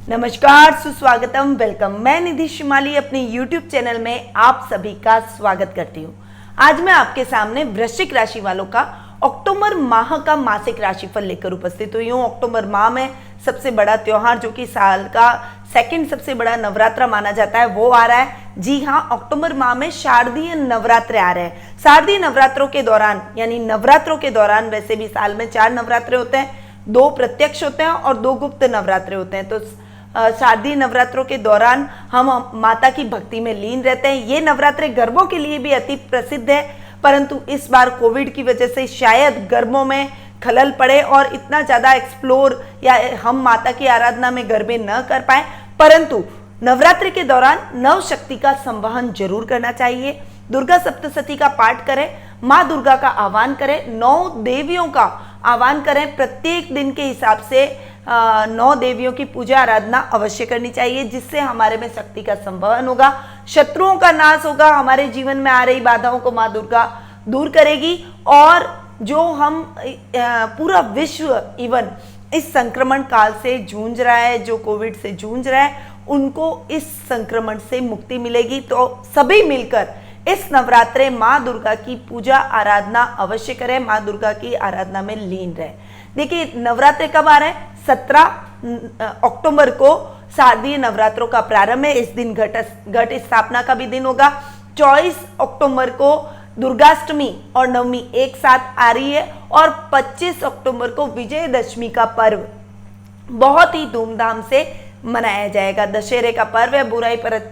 नमस्कार, सुस्वागतम, वेलकम। मैं निधि शिमाली अपने YouTube चैनल में आप सभी का स्वागत करती हूँ। आज मैं आपके सामने वृश्चिक राशि वालों का अक्टूबर माह का मासिक राशिफल लेकर उपस्थित हुई हूँ। अक्टूबर माह में सबसे बड़ा त्योहार जो कि साल का सेकंड सबसे बड़ा नवरात्र माना जाता है वो आ रहा है। जी हाँ, अक्टूबर माह में शारदीय नवरात्र आ रहे हैं। शारदीय नवरात्रों के दौरान यानी नवरात्रों के दौरान वैसे भी साल में 4 नवरात्रे होते हैं, 2 प्रत्यक्ष होते हैं और 2 गुप्त नवरात्रे होते हैं। तो शारदीय नवरात्रों के दौरान हम माता की भक्ति में लीन रहते हैं। ये नवरात्रे गरबों के लिए भी अति प्रसिद्ध है, परंतु इस बार कोविड की वजह से शायद गरबों में खलल पड़े और इतना ज़्यादा एक्सप्लोर या हम माता की आराधना में गरबे न कर पाए। परंतु नवरात्रि के दौरान नव शक्ति का संवहन जरूर करना चाहिए। दुर्गा सप्तशती का पाठ करें, माँ दुर्गा का आह्वान करें, 9 देवियों का आह्वान करें। प्रत्येक दिन के हिसाब से 9 देवियों की पूजा आराधना अवश्य करनी चाहिए, जिससे हमारे में शक्ति का संवहन होगा, शत्रुओं का नाश होगा, हमारे जीवन में आ रही बाधाओं को माँ दुर्गा दूर करेगी और जो हम पूरा विश्व इवन इस संक्रमण काल से जूझ रहा है, जो कोविड से जूझ रहा है, उनको इस संक्रमण से मुक्ति मिलेगी। तो सभी मिलकर इस नवरात्रे माँ दुर्गा की पूजा आराधना अवश्य करें, माँ दुर्गा की आराधना में लीन रहे। देखिए, नवरात्रे कब आ रहे हैं? 17 अक्टूबर को शारदीय नवरात्रों का प्रारंभ है। इस दिन घट स्थापना का भी दिन होगा। 24 अक्टूबर को दुर्गाष्टमी और नवमी एक साथ आ रही है और 25 अक्टूबर को विजयदशमी का पर्व बहुत ही धूमधाम से मनाया जाएगा। दशहरे का पर्व है, बुराई पर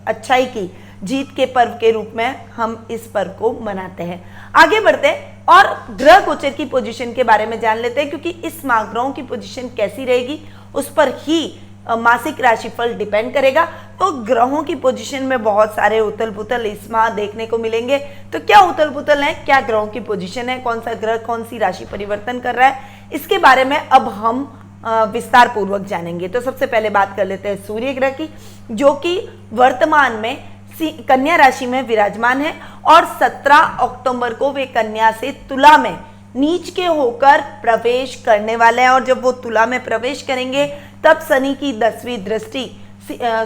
अच्छाई की जीत के पर्व के रूप में हम इस पर्व को मनाते हैं। आगे बढ़ते हैं और ग्रह गोचर की पोजीशन के बारे में जान लेते हैं, क्योंकि इस माह ग्रहों की पोजीशन कैसी रहेगी उस पर ही मासिक राशिफल डिपेंड करेगा। तो ग्रहों की पोजीशन में बहुत सारे उथल पुथल इस माह देखने को मिलेंगे। तो क्या उथल पुथल है, क्या ग्रहों की पोजीशन है, कौन सा ग्रह कौन सी राशि परिवर्तन कर रहा है, इसके बारे में अब हम विस्तार पूर्वक जानेंगे। तो सबसे पहले बात कर लेते हैं सूर्य ग्रह की, जो कि वर्तमान में कन्या राशि में विराजमान है और 17 अक्टूबर को वे कन्या से तुला में नीच के होकर प्रवेश करने वाले हैं। और जब वो तुला में प्रवेश करेंगे तब शनि की 10वीं दृष्टि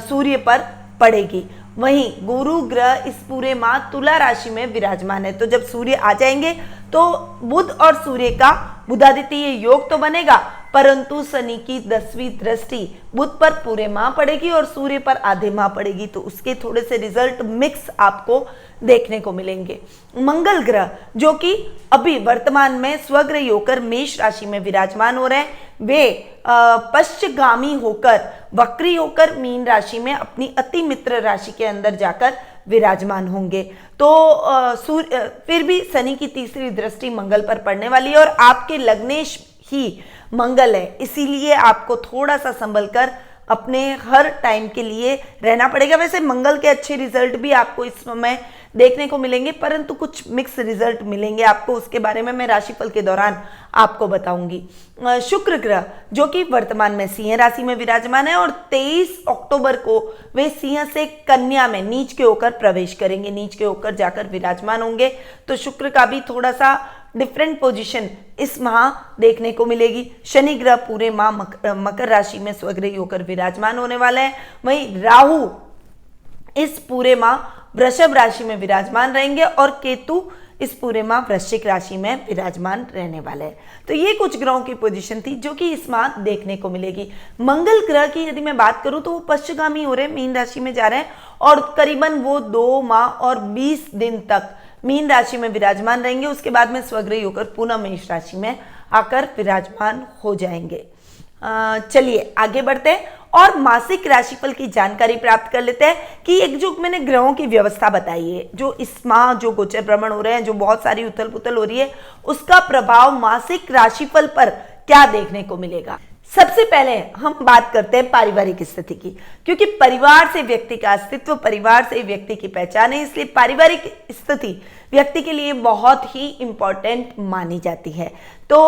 सूर्य पर पड़ेगी। वहीं गुरु ग्रह इस पूरे माह तुला राशि में विराजमान है। तो जब सूर्य आ जाएंगे तो बुध और सूर्य का बुधादित्य योग तो बनेगा, परंतु शनि की 10वीं दृष्टि बुध पर पूरे माह पड़ेगी और सूर्य पर आधे माह पड़ेगी। तो उसके थोड़े से रिजल्ट मिक्स आपको देखने को मिलेंगे। मंगल ग्रह जो कि अभी वर्तमान में स्वग्रही होकर मेष राशि में विराजमान हो रहे हैं, वे पश्चगामी होकर वक्री होकर मीन राशि में अपनी अति मित्र राशि के अंदर जाकर विराजमान होंगे। तो फिर भी शनि की 3री दृष्टि मंगल पर पड़ने वाली है और आपके लग्नेश ही मंगल है, इसीलिए आपको थोड़ा सा संभल कर अपने हर टाइम के लिए रहना पड़ेगा। वैसे मंगल के अच्छे रिजल्ट भी आपको इस समय देखने को मिलेंगे, परंतु कुछ मिक्स रिजल्ट मिलेंगे आपको, उसके बारे में मैं राशिफल के दौरान आपको बताऊंगी। शुक्र ग्रह जो कि वर्तमान में सिंह राशि में विराजमान है और 23 अक्टूबर को वे सिंह से कन्या में नीच के होकर प्रवेश करेंगे, नीच के होकर जाकर विराजमान होंगे। तो शुक्र का भी थोड़ा सा डिफरेंट पोजीशन इस माह देखने को मिलेगी। शनि ग्रह पूरे माह मकर राशि में स्वग्रही होकर विराजमान होने वाले हैं। वहीं राहु इस पूरे माह वृषभ राशि में विराजमान रहेंगे और केतु इस पूरे माह वृश्चिक राशि में विराजमान रहने वाले हैं। तो ये कुछ ग्रहों की पोजीशन थी जो कि इस माह देखने को मिलेगी। मंगल ग्रह की यदि मैं बात करूं तो वो पश्चगामी हो रहे हैं, मीन राशि में जा रहे हैं और करीबन वो 2 माह और 20 दिन तक मीन राशि में विराजमान रहेंगे। उसके बाद में स्वग्रही होकर पुनः मेष राशि में आकर विराजमान हो जाएंगे। चलिए आगे बढ़ते हैं और मासिक राशिफल की जानकारी प्राप्त कर लेते हैं कि एक जो मैंने ग्रहों की व्यवस्था बताई है, जो इस माह जो गोचर भ्रमण हो रहे हैं, जो बहुत सारी उथल पुथल हो रही है, उसका प्रभाव मासिक राशिफल पर क्या देखने को मिलेगा। सबसे पहले हम बात करते हैं पारिवारिक स्थिति की, क्योंकि परिवार से व्यक्ति का अस्तित्व, परिवार से व्यक्ति की पहचान है, इसलिए पारिवारिक स्थिति व्यक्ति के लिए बहुत ही इंपॉर्टेंट मानी जाती है। तो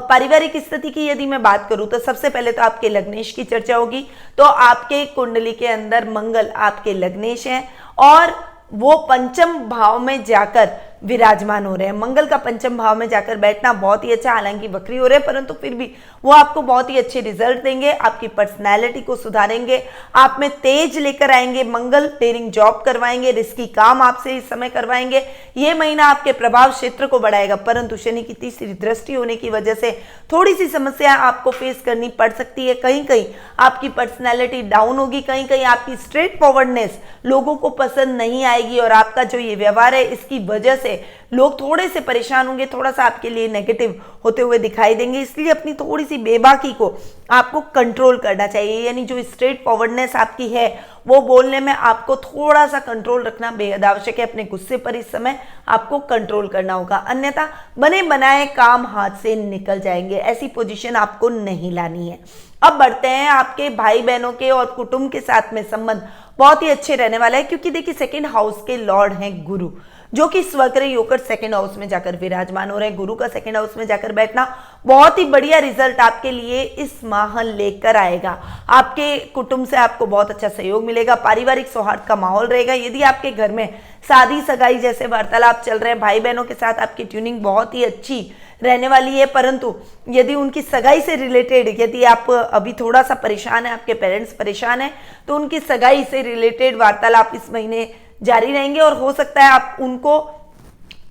पारिवारिक स्थिति की यदि मैं बात करूं तो सबसे पहले तो आपके लग्नेश की चर्चा होगी। तो आपके कुंडली के अंदर मंगल आपके लग्नेश हैं और वो पंचम भाव में जाकर विराजमान हो रहे हैं। मंगल का पंचम भाव में जाकर बैठना बहुत ही अच्छा, हालांकि वक्री हो रहे हैं परंतु फिर भी वो आपको बहुत ही अच्छे रिजल्ट देंगे, आपकी पर्सनैलिटी को सुधारेंगे, आप में तेज लेकर आएंगे। मंगल डेयरिंग जॉब करवाएंगे, रिस्की काम आपसे इस समय करवाएंगे। ये महीना आपके प्रभाव क्षेत्र को बढ़ाएगा, परंतु शनि की तीसरी दृष्टि होने की वजह से थोड़ी सी समस्या आपको फेस करनी पड़ सकती है। कहीं कहीं आपकी पर्सनैलिटी डाउन होगी, कहीं कहीं आपकी स्ट्रेट फॉरवर्डनेस लोगों को पसंद नहीं आएगी और आपका जो ये व्यवहार है इसकी वजह से लोग थोड़े से परेशान होंगे, थोड़ा सा आपके लिए नेगेटिव होते हुए दिखाई देंगे। इसलिए अपनी थोड़ी सी बेबाकी को आपको कंट्रोल करना चाहिए, यानी जो स्ट्रेट फॉरवर्डनेस आपकी है वो बोलने में आपको थोड़ा सा कंट्रोल रखना बेहद आवश्यक है। अपने गुस्से पर इस समय आपको कंट्रोल करना होगा, अन्यथा बने बनाए काम हाथ से निकल जाएंगे। ऐसी पोजीशन आपको नहीं लानी है। अब बढ़ते हैं आपके भाई बहनों के और कुटुंब के साथ में संबंध बहुत ही अच्छे रहने वाला है, क्योंकि देखिए सेकंड हाउस के लॉर्ड हैं गुरु, जो कि स्वग्रही होकर सेकंड हाउस में जाकर विराजमान हो रहे हैं। गुरु का सेकंड हाउस में जाकर बैठना बहुत ही बढ़िया रिजल्ट आपके लिए इस माह लेकर आएगा। आपके कुटुंब से आपको बहुत अच्छा सहयोग मिलेगा, पारिवारिक सौहार्द का माहौल रहेगा। यदि आपके घर में शादी सगाई जैसे वार्तालाप चल रहे हैं, भाई बहनों के साथ आपकी ट्यूनिंग बहुत ही अच्छी रहने वाली है, परंतु यदि उनकी सगाई से रिलेटेड यदि आप अभी थोड़ा सा परेशान है, आपके पेरेंट्स परेशान है, तो उनकी सगाई से रिलेटेड वार्तालाप इस महीने जारी रहेंगे और हो सकता है आप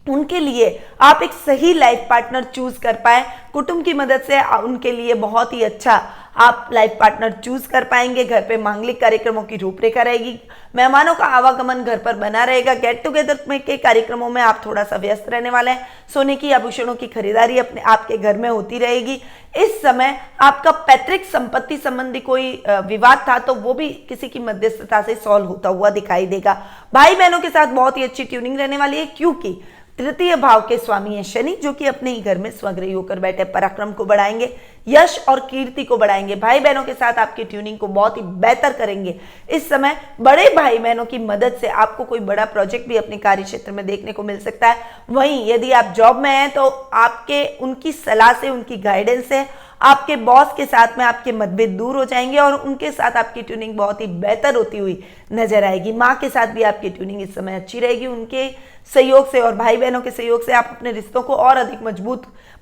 उनके लिए आप एक सही लाइफ पार्टनर चूज कर पाए। कुटुंब की मदद से उनके लिए बहुत ही अच्छा आप लाइफ पार्टनर चूज कर पाएंगे। घर पे मांगलिक कार्यक्रमों की रूपरेखा रहेगी, मेहमानों का आवागमन घर पर बना रहेगा। गेट टुगेदर में के कार्यक्रमों में आप थोड़ा सा व्यस्त रहने वाले हैं। सोने की आभूषणों की खरीदारी अपने आपके घर में होती रहेगी। इस समय आपका पैतृक संपत्ति संबंधी कोई विवाद था तो वो भी किसी की मध्यस्थता से सॉल्व होता हुआ दिखाई देगा। भाई बहनों के साथ बहुत ही अच्छी ट्यूनिंग रहने वाली है, क्योंकि तृतीय भाव के स्वामी है शनि, जो कि अपने ही घर में स्वग्रही होकर बैठे। पराक्रम को बढ़ाएंगे, यश और कीर्ति को बढ़ाएंगे। भाई बहनों के साथ आपकी ट्यूनिंग को बहुत ही बेहतर करेंगे। इस समय बड़े भाई बहनों की मदद से आपको कोई बड़ा प्रोजेक्ट भी अपने कार्य क्षेत्र में देखने को मिल सकता है। वहीं यदि आप जॉब में हैं तो आपके उनकी सलाह से, उनकी गाइडेंस से आपके बॉस के साथ में आपके मतभेद दूर हो जाएंगे और उनके साथ आपकी ट्यूनिंग बहुत ही बेहतर होती हुई नजर आएगी। माँ के साथ भी आपकी ट्यूनिंग इस समय अच्छी रहेगी। उनके सहयोग से और भाई बहनों के सहयोग से आप अपने रिश्तों को और अधिक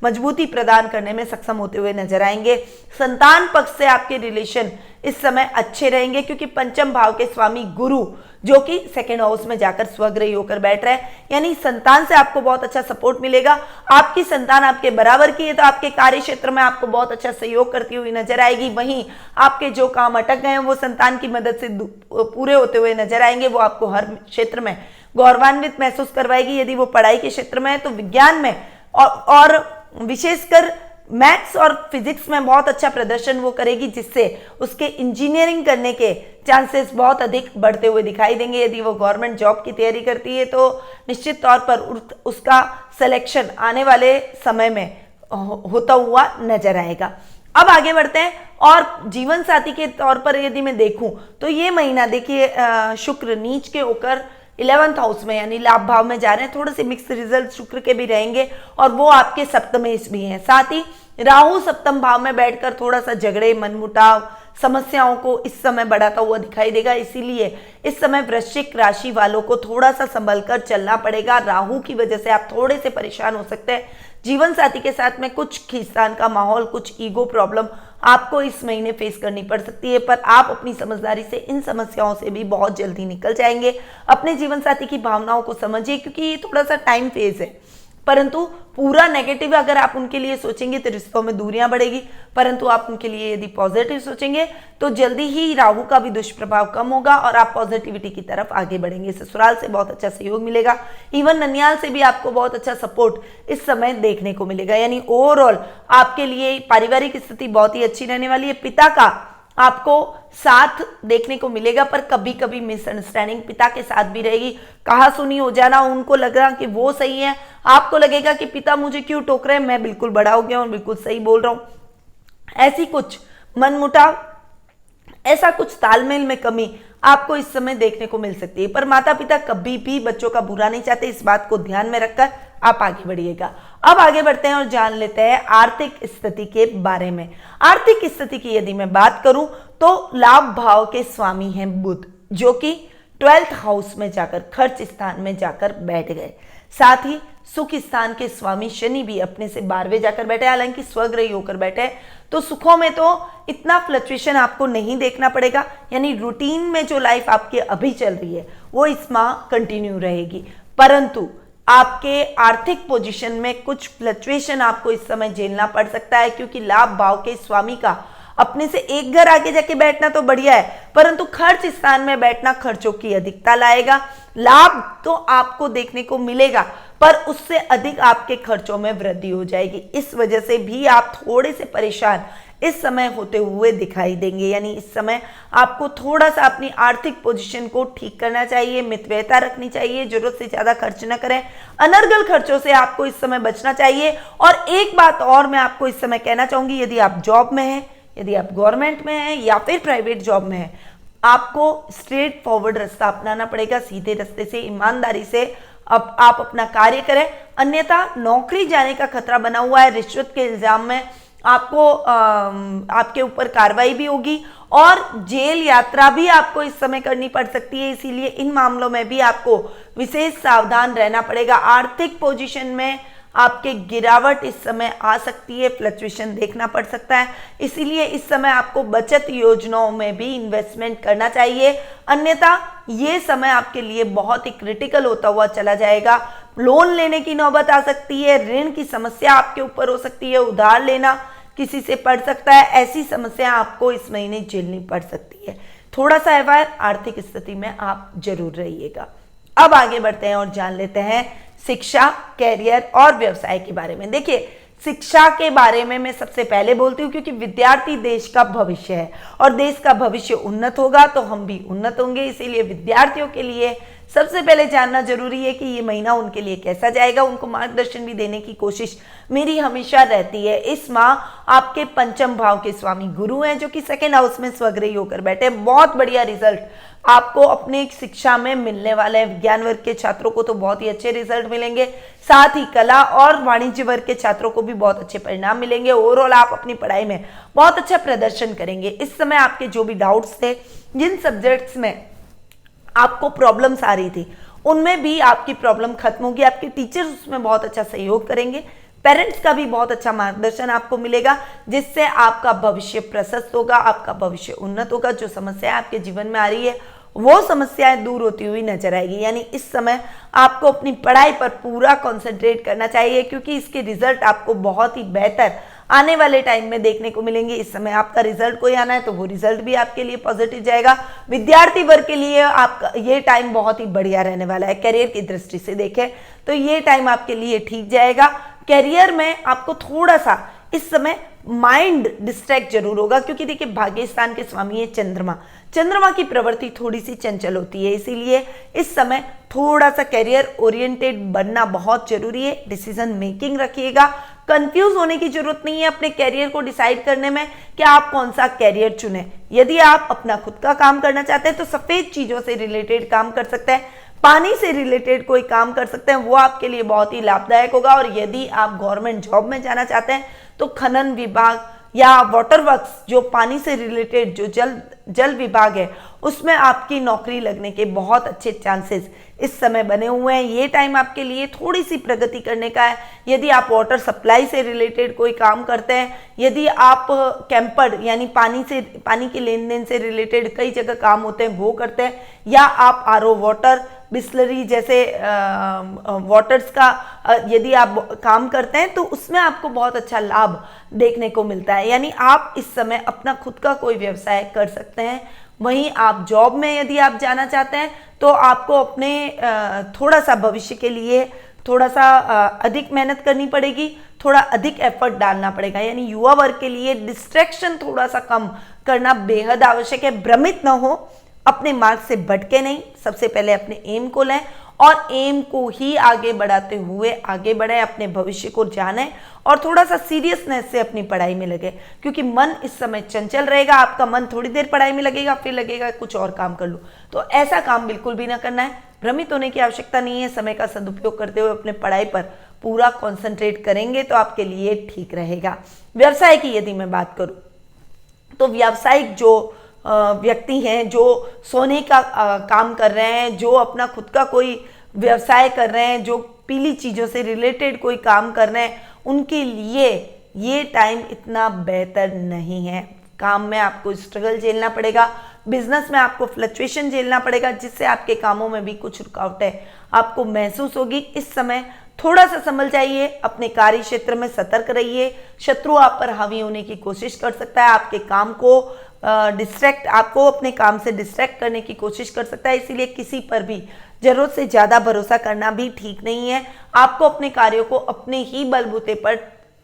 मजबूती प्रदान करने में सक्षम होते हुए नजर आएंगे। संतान पक्ष से आपके रिलेशन इस समय अच्छे रहेंगे, क्योंकि पंचम भाव के स्वामी गुरु जो कि सेकेंड हाउस में जाकर स्वग्रही होकर बैठ रहे हैं, यानी संतान से आपको बहुत अच्छा सपोर्ट मिलेगा। आपकी संतान आपके बराबर की है तो आपके कार्य क्षेत्र में आपको बहुत अच्छा सहयोग करती हुई नजर आएगी। वहीं आपके जो काम अटक गए हैं वो संतान की मदद से पूरे होते हुए नजर आएंगे। वो आपको हर क्षेत्र में गौरवान्वित महसूस करवाएगी। यदि वो पढ़ाई के क्षेत्र में है तो विज्ञान में और विशेषकर मैथ्स और फिजिक्स में बहुत अच्छा प्रदर्शन वो करेगी, जिससे उसके इंजीनियरिंग करने के चांसेस बहुत अधिक बढ़ते हुए दिखाई देंगे। यदि वो गवर्नमेंट जॉब की तैयारी करती है तो निश्चित तौर पर उसका सिलेक्शन आने वाले समय में होता हुआ नजर आएगा। अब आगे बढ़ते हैं और जीवन साथी के तौर पर यदि मैं देखूं तो ये महीना देखिए शुक्र नीच के होकर 11th हाउस में यानी लाभ भाव में जा रहे हैं। थोड़े से मिक्स रिजल्ट शुक्र के भी रहेंगे और वो आपके सप्तमेश भी हैं। साथ ही राहु सप्तम भाव में बैठकर थोड़ा सा झगड़े, मनमुटाव, समस्याओं को इस समय बढ़ाता हुआ दिखाई देगा। इसीलिए इस समय वृश्चिक राशि वालों को थोड़ा सा संभल कर चलना पड़ेगा। राहु की वजह से आप थोड़े से परेशान हो सकते हैं। जीवन साथी के साथ में कुछ खींचतान का माहौल, कुछ ईगो प्रॉब्लम आपको इस महीने फेस करनी पड़ सकती है, पर आप अपनी समझदारी से इन समस्याओं से भी बहुत जल्दी निकल जाएंगे। अपने जीवन साथी की भावनाओं को समझिए, क्योंकि ये थोड़ा सा टाइम फेज है, परंतु पूरा नेगेटिव अगर आप उनके लिए सोचेंगे तो रिश्तों में दूरियां बढ़ेगी, परंतु आप उनके लिए यदि पॉजिटिव सोचेंगे तो जल्दी ही राहु का भी दुष्प्रभाव कम होगा और आप पॉजिटिविटी की तरफ आगे बढ़ेंगे। ससुराल से बहुत अच्छा सहयोग मिलेगा, इवन ननियाल से भी आपको बहुत अच्छा सपोर्ट इस समय देखने को मिलेगा। यानी ओवरऑल आपके लिए पारिवारिक स्थिति बहुत ही अच्छी रहने वाली है। पिता का आपको साथ देखने को मिलेगा, पर कभी कभी मिसअंडरस्टैंडिंग पिता के साथ भी रहेगी। कहा सुनी हो जाना, उनको लग रहा कि वो सही है, आपको लगेगा कि पिता मुझे क्यों टोक रहे हैं, मैं बिल्कुल बड़ा हो गया हूं, बिल्कुल सही बोल रहा हूं। ऐसी कुछ मनमुटाव, ऐसा कुछ तालमेल में कमी आपको इस समय देखने को मिल सकती है, पर माता पिता कभी भी बच्चों का बुरा नहीं चाहते। इस बात को ध्यान में रखकर आप आगे बढ़िएगा। अब आगे बढ़ते हैं और जान लेते हैं आर्थिक स्थिति के बारे में। आर्थिक स्थिति की यदि मैं बात करूं तो लाभ भाव के स्वामी हैं बुध, जो कि 12th हाउस में जाकर, खर्च स्थान में जाकर बैठ गए। साथ ही सुख स्थान के स्वामी शनि भी अपने से 12वें जाकर बैठे, हालांकि स्वग्रही होकर बैठे, तो सुखों में तो इतना फ्लक्चुएशन आपको नहीं देखना पड़ेगा, यानी रूटीन में जो लाइफ आपकी अभी चल रही है वो इस माह कंटिन्यू रहेगी। परंतु आपके आर्थिक पोजीशन में कुछ फ्लक्चुएशन आपको इस समय झेलना पड़ सकता है, क्योंकि लाभ भाव के स्वामी का अपने से एक घर आगे जाके बैठना तो बढ़िया है, परंतु खर्च स्थान में बैठना खर्चों की अधिकता लाएगा। लाभ तो आपको देखने को मिलेगा, पर उससे अधिक आपके खर्चों में वृद्धि हो जाएगी। इस वजह से भी आप थोड़े से परेशान इस समय होते हुए दिखाई देंगे, यानी इस समय आपको थोड़ा सा अपनी आर्थिक पोजीशन को ठीक करना चाहिए, मितव्ययता रखनी चाहिए, जरूरत से ज्यादा खर्च न करें, अनर्गल खर्चों से आपको इस समय बचना चाहिए। और एक बात और मैं आपको इस समय कहना चाहूंगी, यदि आप जॉब में हैं, यदि आप गवर्नमेंट में हैं या फिर प्राइवेट जॉब में हैं, आपको स्ट्रेट फॉरवर्ड रास्ता अपनाना पड़ेगा, सीधे रास्ते से ईमानदारी से अब आप अपना कार्य करें, अन्यथा नौकरी जाने का खतरा बना हुआ है। रिश्वत के इल्जाम में आपको आपके ऊपर कार्रवाई भी होगी और जेल यात्रा भी आपको इस समय करनी पड़ सकती है, इसीलिए इन मामलों में भी आपको विशेष सावधान रहना पड़ेगा। आर्थिक पोजीशन में आपके गिरावट इस समय आ सकती है, फ्लक्चुएशन देखना पड़ सकता है, इसीलिए इस समय आपको बचत योजनाओं में भी इन्वेस्टमेंट करना चाहिए, अन्यथा ये समय आपके लिए बहुत ही क्रिटिकल होता हुआ चला जाएगा। लोन लेने की नौबत आ सकती है, ऋण की समस्या आपके ऊपर हो सकती है, उधार लेना किसी से पड़ सकता है, ऐसी समस्या आपको इस महीने झेलनी पड़ सकती है। थोड़ा सा अवेयर आर्थिक स्थिति में आप जरूर रहिएगा। अब आगे बढ़ते हैं और जान लेते हैं शिक्षा, कैरियर और व्यवसाय के बारे में। देखिए, शिक्षा के बारे में मैं सबसे पहले बोलती हूँ, क्योंकि विद्यार्थी देश का भविष्य है और देश का भविष्य उन्नत होगा तो हम भी उन्नत होंगे, इसीलिए विद्यार्थियों के लिए सबसे पहले जानना जरूरी है कि ये महीना उनके लिए कैसा जाएगा। उनको मार्गदर्शन भी देने की कोशिश मेरी हमेशा रहती है। इस माह आपके पंचम भाव के स्वामी गुरु हैं, जो कि सेकेंड हाउस में स्वग्रही होकर बैठे। बहुत बढ़िया रिजल्ट आपको अपने शिक्षा में मिलने वाले हैं। विज्ञान वर्ग के छात्रों को तो बहुत ही अच्छे रिजल्ट मिलेंगे, साथ ही कला और वाणिज्य वर्ग के छात्रों को भी बहुत अच्छे परिणाम मिलेंगे। ओवरऑल आप अपनी पढ़ाई में बहुत अच्छा प्रदर्शन करेंगे। इस समय आपके जो भी डाउट्स थे, जिन सब्जेक्ट्स में आपको प्रॉब्लम्स आ रही थी, उनमें भी आपकी प्रॉब्लम खत्म होगी। आपके टीचर्स उसमें बहुत अच्छा सहयोग करेंगे, पेरेंट्स का भी बहुत अच्छा मार्गदर्शन आपको मिलेगा, जिससे आपका भविष्य प्रशस्त होगा, आपका भविष्य उन्नत होगा। जो समस्याएं आपके जीवन में आ रही है वो समस्याएं दूर होती हुई नजर आएगी। यानी इस समय आपको अपनी पढ़ाई पर पूरा कंसंट्रेट करना चाहिए, क्योंकि इसके रिजल्ट आपको बहुत ही बेहतर आने वाले टाइम में देखने को मिलेंगे। इस समय आपका रिजल्ट कोई आना है तो वो रिजल्ट भी आपके लिए पॉजिटिव जाएगा। विद्यार्थी वर्ग के लिए आपका ये टाइम बहुत ही बढ़िया रहने वाला है। करियर की दृष्टि से देखें तो ये टाइम आपके लिए ठीक जाएगा। करियर में आपको थोड़ा सा इस समय माइंड डिस्ट्रैक्ट जरूर होगा, क्योंकि देखिए भाग्य स्थान के स्वामी है चंद्रमा। चंद्रमा की प्रवृत्ति थोड़ी सी चंचल होती है, इसीलिए इस समय थोड़ा सा करियर ओरिएंटेड बनना बहुत जरूरी है। डिसीजन मेकिंग रखिएगा, कंफ्यूज होने की जरूरत नहीं है अपने कैरियर को डिसाइड करने में कि आप कौन सा कैरियर चुने। यदि आप अपना खुद का काम करना चाहते हैं तो सफेद चीजों से रिलेटेड काम कर सकते हैं, पानी से रिलेटेड कोई काम कर सकते हैं, वो आपके लिए बहुत ही लाभदायक होगा। और यदि आप गवर्नमेंट जॉब में जाना चाहते हैं तो खनन विभाग या वाटर वर्क्स, जो पानी से रिलेटेड जो जल विभाग है, उसमें आपकी नौकरी लगने के बहुत अच्छे चांसेस इस समय बने हुए हैं। ये टाइम आपके लिए थोड़ी सी प्रगति करने का है। यदि आप वाटर सप्लाई से रिलेटेड कोई काम करते हैं, यदि आप कैंपर यानी पानी के लेन देन से रिलेटेड कई जगह काम होते हैं वो करते हैं, या आप आरओ वाटर, बिस्लरी जैसे वाटर्स का यदि आप काम करते हैं तो उसमें आपको बहुत अच्छा लाभ देखने को मिलता है। यानी आप इस समय अपना खुद का कोई व्यवसाय कर सकते हैं। वहीं आप जॉब में यदि आप जाना चाहते हैं तो आपको अपने थोड़ा सा भविष्य के लिए थोड़ा सा अधिक मेहनत करनी पड़ेगी, थोड़ा अधिक एफर्ट डालना पड़ेगा। यानी युवा वर्ग के लिए डिस्ट्रैक्शन थोड़ा सा कम करना बेहद आवश्यक है। भ्रमित न हो, अपने मार्ग से भटके नहीं, सबसे पहले अपने एम को लें और एम को ही आगे बढ़ाते हुए आगे बढ़े, अपने भविष्य को जाने और थोड़ा सा सीरियसनेस से अपनी पढ़ाई में लगे, क्योंकि मन इस समय चंचल रहेगा। आपका मन थोड़ी देर पढ़ाई में लगेगा, फिर लगेगा कुछ और काम कर लो, तो ऐसा काम बिल्कुल भी ना करना है। भ्रमित होने की आवश्यकता नहीं है। समय का सदुपयोग करते हुए अपने पढ़ाई पर पूरा कॉन्सेंट्रेट करेंगे तो आपके लिए ठीक रहेगा। व्यवसाय की यदि मैं बात करूं तो व्यावसायिक जो व्यक्ति हैं, जो सोने का काम कर रहे हैं, जो अपना खुद का कोई व्यवसाय कर रहे हैं, जो पीली चीज़ों से रिलेटेड कोई काम कर रहे हैं उनके लिए ये टाइम इतना बेहतर नहीं है। काम में आपको स्ट्रगल झेलना पड़ेगा, बिजनेस में आपको फ्लक्चुएशन झेलना पड़ेगा, जिससे आपके कामों में भी कुछ रुकावट है आपको महसूस होगी। इस समय थोड़ा सा संभल जाइए, अपने कार्य क्षेत्र में सतर्क रहिए। शत्रु आप पर हावी होने की कोशिश कर सकता है, आपके काम को आपको अपने काम से डिस्ट्रैक्ट करने की कोशिश कर सकता है, इसीलिए किसी पर भी जरूरत से ज़्यादा भरोसा करना भी ठीक नहीं है। आपको अपने कार्यों को अपने ही बलबूते पर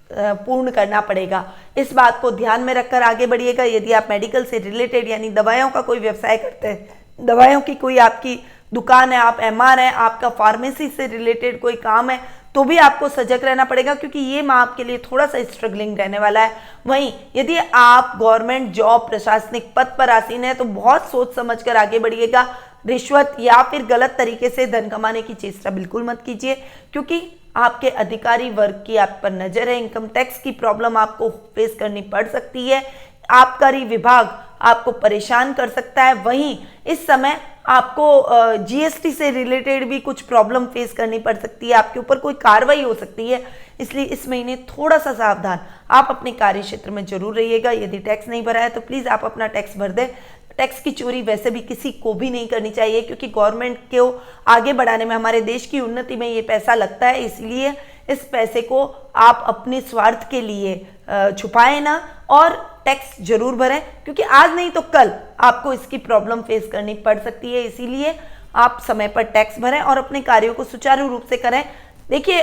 पूर्ण करना पड़ेगा। इस बात को ध्यान में रखकर आगे बढ़िएगा। यदि आप मेडिकल से रिलेटेड यानी दवाइयों का कोई व्यवसाय करते हैं, दवाइयों की कोई आपकी दुकान है, आप एमआर हैं, आपका फार्मेसी से रिलेटेड कोई काम है, तो भी आपको सजग रहना पड़ेगा, क्योंकि ये माह आपके लिए थोड़ा सा स्ट्रगलिंग रहने वाला है। वहीं यदि आप गवर्नमेंट जॉब प्रशासनिक पद पर आसीन है तो बहुत सोच समझ कर आगे बढ़िएगा। रिश्वत या फिर गलत तरीके से धन कमाने की चेष्टा बिल्कुल मत कीजिए, क्योंकि आपके अधिकारी वर्ग की आप पर नजर है। इनकम टैक्स की प्रॉब्लम आपको फेस करनी पड़ सकती है, आबकारी विभाग आपको परेशान कर सकता है। वहीं इस समय आपको जीएसटी से रिलेटेड भी कुछ प्रॉब्लम फेस करनी पड़ सकती है, आपके ऊपर कोई कार्रवाई हो सकती है, इसलिए इस महीने थोड़ा सा सावधान आप अपने कार्य क्षेत्र में जरूर रहिएगा। यदि टैक्स नहीं भरा है तो प्लीज़ आप अपना टैक्स भर दें। टैक्स की चोरी वैसे भी किसी को भी नहीं करनी चाहिए, क्योंकि गवर्नमेंट को आगे बढ़ाने में, हमारे देश की उन्नति में ये पैसा लगता है, इसलिए इस पैसे को आप अपने स्वार्थ के लिए छुपाएं ना और टैक्स जरूर भरें, क्योंकि आज नहीं तो कल आपको इसकी प्रॉब्लम फेस करनी पड़ सकती है। इसीलिए आप समय पर टैक्स भरें और अपने कार्यों को सुचारू रूप से करें। देखिए,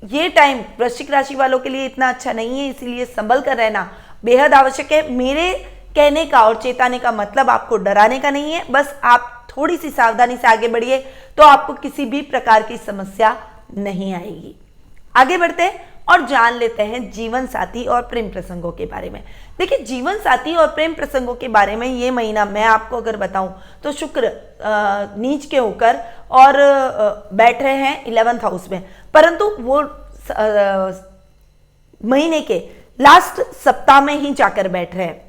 ये टाइम वृश्चिक राशि वालों के लिए इतना अच्छा नहीं है, इसीलिए संभल कर रहना बेहद आवश्यक है। मेरे कहने का और चेताने का मतलब आपको डराने का नहीं है, बस आप थोड़ी सी सावधानी से आगे बढ़िए तो आपको किसी भी प्रकार की समस्या नहीं आएगी। आगे बढ़ते हैं और जान लेते हैं जीवन साथी और प्रेम प्रसंगों के बारे में। देखिए, जीवन साथी और प्रेम प्रसंगों के बारे में ये महीना मैं आपको अगर बताऊं तो शुक्र नीच के होकर और बैठ रहे हैं 11th हाउस में, परंतु वो महीने के लास्ट सप्ताह में ही जाकर बैठ रहे हैं।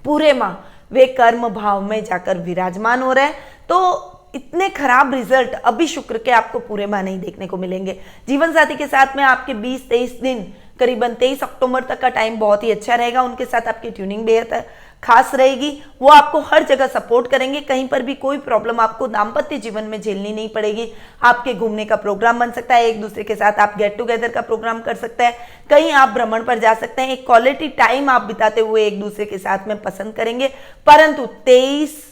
पूरे माह वे कर्म भाव में जाकर विराजमान हो रहे हैं, तो इतने खराब रिजल्ट अभी शुक्र के आपको पूरे माह नहीं देखने को मिलेंगे। जीवन साथी के साथ में आपके 20-23 दिन, करीबन 23 अक्टूबर तक का टाइम बहुत ही अच्छा रहेगा। उनके साथ आपकी ट्यूनिंग बेहद खास रहेगी, वो आपको हर जगह सपोर्ट करेंगे, कहीं पर भी कोई प्रॉब्लम आपको दाम्पत्य जीवन में झेलनी नहीं पड़ेगी। आपके घूमने का प्रोग्राम बन सकता है, एक दूसरे के साथ आप गेट टुगेदर का प्रोग्राम कर सकते हैं, कहीं आप भ्रमण पर जा सकते हैं, एक क्वालिटी टाइम आप बिताते हुए एक दूसरे के साथ में पसंद करेंगे। परंतु 23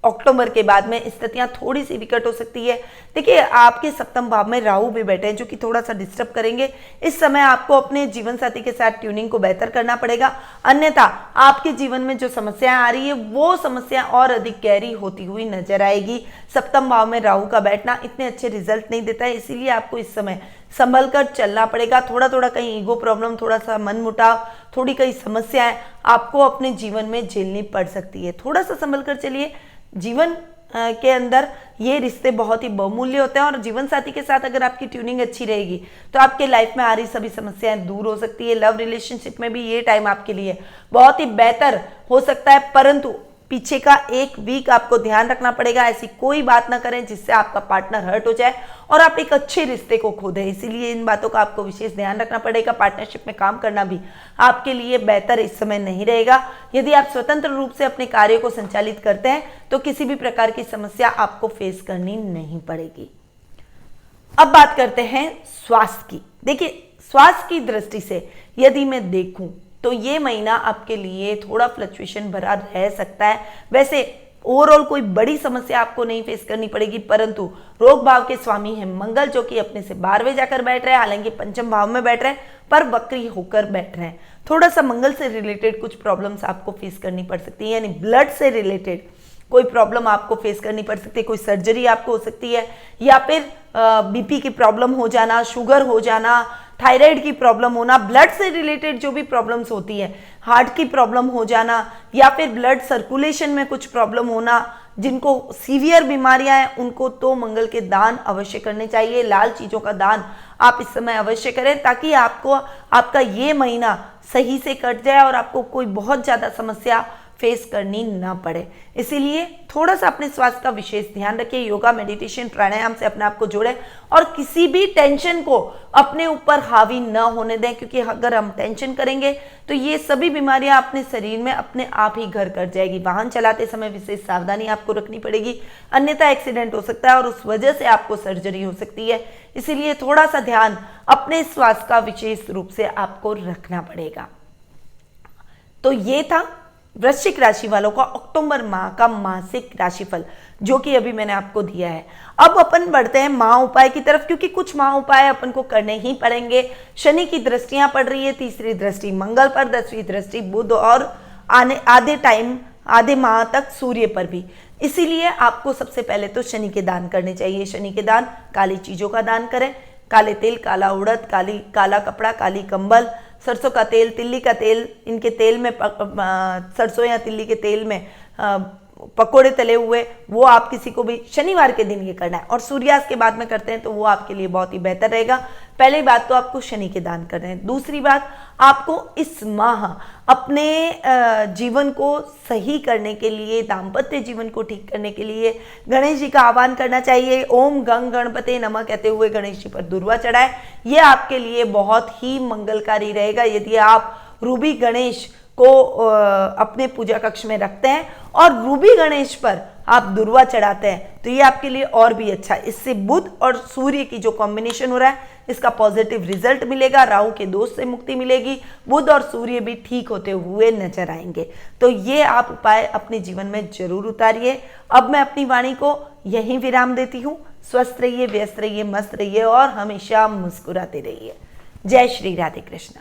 अक्टूबर के बाद में स्थितियां थोड़ी सी विकट हो सकती है। देखिए, आपके सप्तम भाव में राहु भी बैठे हैं, जो कि थोड़ा सा डिस्टर्ब करेंगे। इस समय आपको अपने जीवन साथी के साथ ट्यूनिंग को बेहतर करना पड़ेगा, अन्यथा आपके जीवन में जो समस्याएं आ रही है वो समस्या और अधिक गहरी होती हुई नजर आएगी। सप्तम भाव में राहु का बैठना इतने अच्छे रिजल्ट नहीं देता है, इसीलिए आपको इस समय संभल कर चलना पड़ेगा। थोड़ा थोड़ा कहीं ईगो प्रॉब्लम, थोड़ा सा मन मुटाव, थोड़ी कई समस्याएं आपको अपने जीवन में झेलनी पड़ सकती है। थोड़ा सा संभल कर चलिए। जीवन के अंदर ये रिश्ते बहुत ही बहुमूल्य होते हैं, और जीवन साथी के साथ अगर आपकी ट्यूनिंग अच्छी रहेगी तो आपके लाइफ में आ रही सभी समस्याएं दूर हो सकती है। लव रिलेशनशिप में भी ये टाइम आपके लिए बहुत ही बेहतर हो सकता है, परंतु पीछे का एक वीक आपको ध्यान रखना पड़ेगा। ऐसी कोई बात ना करें जिससे आपका पार्टनर हर्ट हो जाए और आप एक अच्छे रिश्ते को खो दें, इसीलिए इन बातों का आपको विशेष ध्यान रखना पड़ेगा। पार्टनरशिप में काम करना भी आपके लिए बेहतर इस समय नहीं रहेगा। यदि आप स्वतंत्र रूप से अपने कार्य को संचालित करते हैं तो किसी भी प्रकार की समस्या आपको फेस करनी नहीं पड़ेगी। अब बात करते हैं स्वास्थ्य की। देखिए, स्वास्थ्य की दृष्टि से यदि मैं देखूं तो ये महीना आपके लिए थोड़ा फ्लक्चुएशन भरा रह सकता है। वैसे ओवरऑल कोई बड़ी समस्या आपको नहीं फेस करनी पड़ेगी, परंतु रोग भाव के स्वामी हैं मंगल, जो कि अपने से 12वें जाकर बैठ रहे हैं, हालांकि पंचम भाव में बैठ रहे हैं पर वक्री होकर बैठ रहे हैं। थोड़ा सा मंगल से रिलेटेड कुछ प्रॉब्लम्स आपको फेस करनी पड़ सकती है, यानी ब्लड से रिलेटेड कोई प्रॉब्लम आपको फेस करनी पड़ सकती है, कोई सर्जरी आपको हो सकती है, या फिर बीपी की प्रॉब्लम हो जाना, शुगर हो जाना, थायराइड की प्रॉब्लम होना, ब्लड से रिलेटेड जो भी प्रॉब्लम्स होती है, हार्ट की प्रॉब्लम हो जाना, या फिर ब्लड सर्कुलेशन में कुछ प्रॉब्लम होना, जिनको सीवियर बीमारियां हैं उनको तो मंगल के दान अवश्य करने चाहिए। लाल चीजों का दान आप इस समय अवश्य करें, ताकि आपको आपका ये महीना सही से कट जाए और आपको कोई बहुत ज्यादा समस्या फेस करनी ना पड़े। इसीलिए थोड़ा सा अपने स्वास्थ्य का विशेष ध्यान रखिए, योगा, मेडिटेशन, प्राणायाम से अपने आप को जोड़ें और किसी भी टेंशन को अपने ऊपर हावी ना होने दें, क्योंकि अगर हम टेंशन करेंगे तो ये सभी बीमारियां अपने शरीर में अपने आप ही घर कर जाएगी। वाहन चलाते समय विशेष सावधानी आपको रखनी पड़ेगी, अन्यथा एक्सीडेंट हो सकता है और उस वजह से आपको सर्जरी हो सकती है। इसीलिए थोड़ा सा ध्यान अपने स्वास्थ्य का विशेष रूप से आपको रखना पड़ेगा। तो ये था वृश्चिक राशि वालों का अक्टूबर माह का मासिक राशिफल, जो कि अभी मैंने आपको दिया है। अब अपन बढ़ते हैं महा उपाय की तरफ, क्योंकि कुछ महा उपाय अपन को करने ही पड़ेंगे। शनि की दृष्टियां पड़ रही है, तीसरी दृष्टि मंगल पर, 10वीं दृष्टि बुध और आधे माह तक सूर्य पर भी। इसीलिए आपको सबसे पहले तो शनि के दान करने चाहिए। शनि के दान, काली चीजों का दान करें, काले तिल, काला उड़द, काला कपड़ा, काली कंबल, सरसों का तेल, तिल्ली का तेल, इनके तेल में सरसों या तिल्ली के तेल में पकोड़े तले हुए, वो आप किसी को भी शनिवार के दिन ये करना है और सूर्यास्त के बाद में करते हैं तो वो आपके लिए बहुत ही बेहतर रहेगा। पहली बात तो आपको शनि के दान करने हैं। दूसरी बात, आपको इस माह अपने जीवन को सही करने के लिए, दाम्पत्य जीवन को ठीक करने के लिए गणेश जी का आह्वान करना चाहिए। ओम गंग गणपते नमः कहते हुए गणेश जी पर दुर्वा चढ़ाए, ये आपके लिए बहुत ही मंगलकारी रहेगा। यदि आप रूबी गणेश को अपने पूजा कक्ष में रखते हैं और रूबी गणेश पर आप दुर्वा चढ़ाते हैं तो ये आपके लिए और भी अच्छा है। इससे बुध और सूर्य की जो कॉम्बिनेशन हो रहा है, इसका पॉजिटिव रिजल्ट मिलेगा, राहु के दोष से मुक्ति मिलेगी, बुध और सूर्य भी ठीक होते हुए नजर आएंगे। तो ये आप उपाय अपने जीवन में जरूर उतारिए। अब मैं अपनी वाणी को यहीं विराम देती हूँ। स्वस्थ रहिए, व्यस्त रहिए, मस्त रहिए और हमेशा मुस्कुराते रहिए। जय श्री राधे कृष्ण।